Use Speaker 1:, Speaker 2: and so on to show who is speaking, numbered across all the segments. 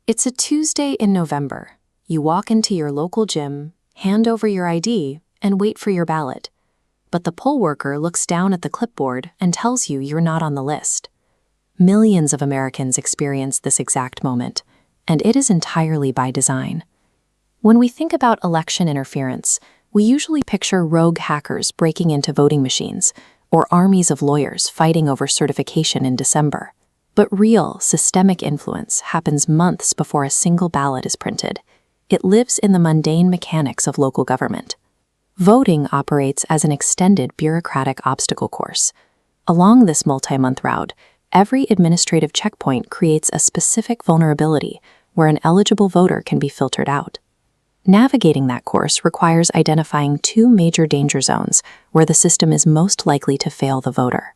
Speaker 1: It's a Tuesday in November. You walk into your local gym, hand over your ID, and wait for your ballot. But the poll worker looks down at the clipboard and tells you you're not on the list. Millions of Americans experience this exact moment, and it is entirely by design. When we think about election interference, we usually picture rogue hackers breaking into voting machines or armies of lawyers fighting over certification in December. But real, systemic influence happens months before a single ballot is printed. It lives in the mundane mechanics of local government. Voting operates as an extended bureaucratic obstacle course. Along this multi-month route, every administrative checkpoint creates a specific vulnerability where an eligible voter can be filtered out. Navigating that course requires identifying two major danger zones where the system is most likely to fail the voter.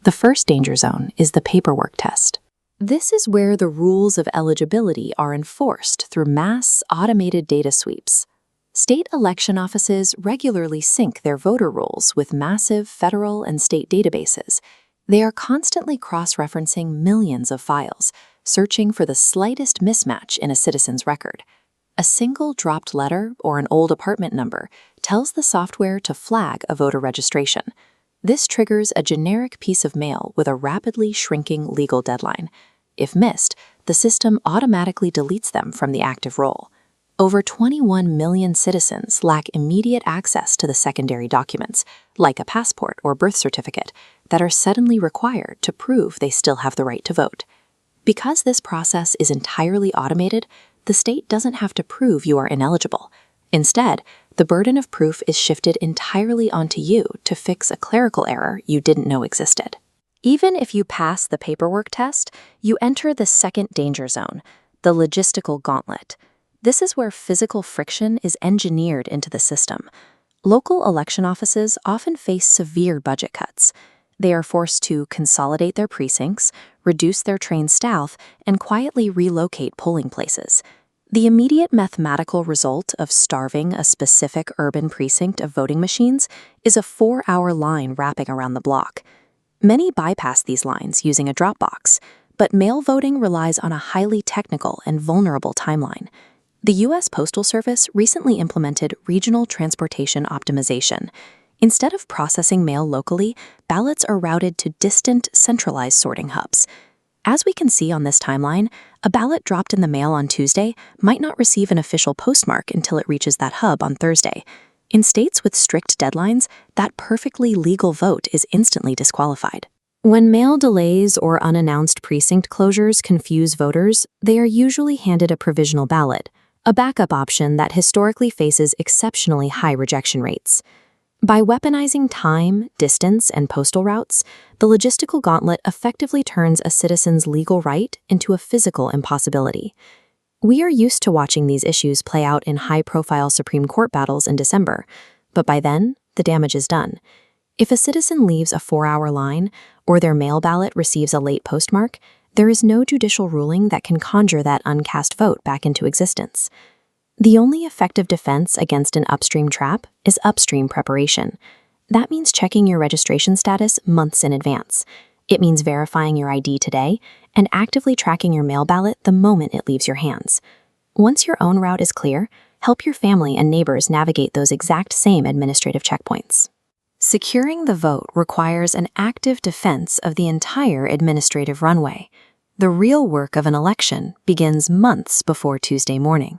Speaker 1: The first danger zone is the paperwork test. This is where the rules of eligibility are enforced through mass, automated data sweeps. State election offices regularly sync their voter rolls with massive federal and state databases. They are constantly cross-referencing millions of files, searching for the slightest mismatch in a citizen's record. A single dropped letter or an old apartment number tells the software to flag a voter registration. This triggers a generic piece of mail with a rapidly shrinking legal deadline. If missed, the system automatically deletes them from the active roll. Over 21 million citizens lack immediate access to the secondary documents, like a passport or birth certificate, that are suddenly required to prove they still have the right to vote. Because this process is entirely automated, the state doesn't have to prove you are ineligible. Instead, the burden of proof is shifted entirely onto you to fix a clerical error you didn't know existed. Even if you pass the paperwork test, you enter the second danger zone, the logistical gauntlet. This is where physical friction is engineered into the system. Local election offices often face severe budget cuts. They are forced to consolidate their precincts, reduce their trained staff, and quietly relocate polling places. The immediate mathematical result of starving a specific urban precinct of voting machines is a 4-hour line wrapping around the block. Many bypass these lines using a drop box, but mail voting relies on a highly technical and vulnerable timeline. The U.S. Postal Service recently implemented regional transportation optimization. Instead of processing mail locally, ballots are routed to distant, centralized sorting hubs. As we can see on this timeline, a ballot dropped in the mail on Tuesday might not receive an official postmark until it reaches that hub on Thursday. In states with strict deadlines, that perfectly legal vote is instantly disqualified. When mail delays or unannounced precinct closures confuse voters, they are usually handed a provisional ballot, a backup option that historically faces exceptionally high rejection rates. By weaponizing time, distance, and postal routes, the logistical gauntlet effectively turns a citizen's legal right into a physical impossibility. We are used to watching these issues play out in high-profile Supreme Court battles in December, but by then, the damage is done. If a citizen leaves a 4-hour line or their mail ballot receives a late postmark, there is no judicial ruling that can conjure that uncast vote back into existence. The only effective defense against an upstream trap is upstream preparation. That means checking your registration status months in advance. It means verifying your ID today and actively tracking your mail ballot the moment it leaves your hands. Once your own route is clear, help your family and neighbors navigate those exact same administrative checkpoints. Securing the vote requires an active defense of the entire administrative runway. The real work of an election begins months before Tuesday morning.